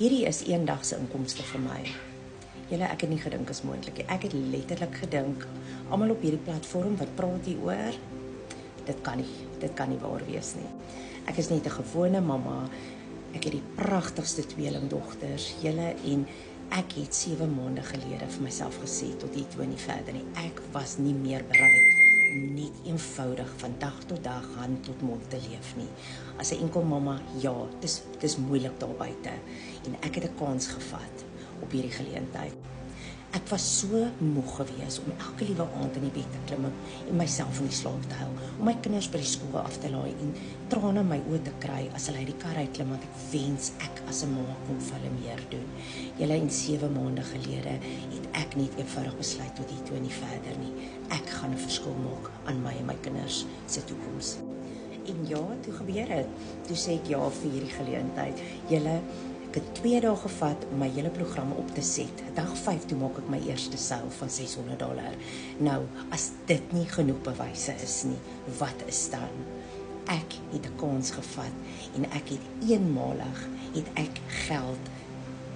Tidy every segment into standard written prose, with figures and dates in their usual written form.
Hierdie is eendagse inkomste vir my. Julle, ek het nie gedink is moontlik nie. Ek het letterlik gedink, almal op hierdie platform wat praat hieroor, dit kan nie waar wees nie. Ek is net 'n gewone mamma. Ek het die pragtigste tweelingdogters, julle, en ek het 7 maande gelede vir myself gesê tot hier toe nie verder nie. Ek was nie meer bereid om net eenvoudig van dag tot dag hand tot mond te leef nie. As 'n enkel mamma, ja, dis moeilik daar buite en ek het 'n kans gevat op hierdie geleentheid. Ek was so moeg gewees om elke liewe aand in die bed te klim en myself in die slaap te hou, om my kinders by die skool af te laai en trane in my oë te kry as hulle uit die kar uitklim, want ek wens ek as 'n mamma kon vir hulle meer doen. Julle, en 7 maande gelede het ek net eenvoudig besluit tot hier toe nie verder nie. Ek gaan 'n verskil maak aan my en my kinders se toekoms. En ja, toe gebeur dit. Toe sê ek ja vir hierdie geleentheid. Julle, ek het 2 dae gevat om my hele program op te set. Dag 5 toe maak ek my eerste seil van $600. Nou, as dit nie genoeg bewyse is nie, wat is dan? Ek het 'n kans gevat en ek het eenmalig geld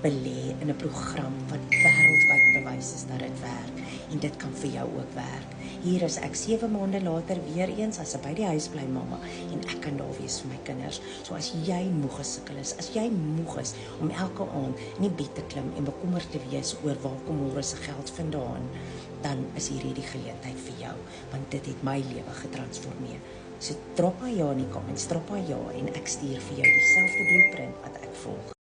belê in 'n program wat wêreldwyd bewys is dat dit werk, en dit kan vir jou ook werk. Hier is ek 7 maande later weer eens as 'n by die huis bly mamma, en ek kan daar wees vir my kinders. So as jy moeg gesukkel is, as jy moeg is om elke aand in die bed te klim en bekommerd te wees oor waar kom môre se geld vandaan, dan is hierdie die geleentheid vir jou, want dit het my lewe getransformeer. So drop my ja in die comments, drop my ja, en ek stuur vir jou dieselfde blueprint wat ek volg.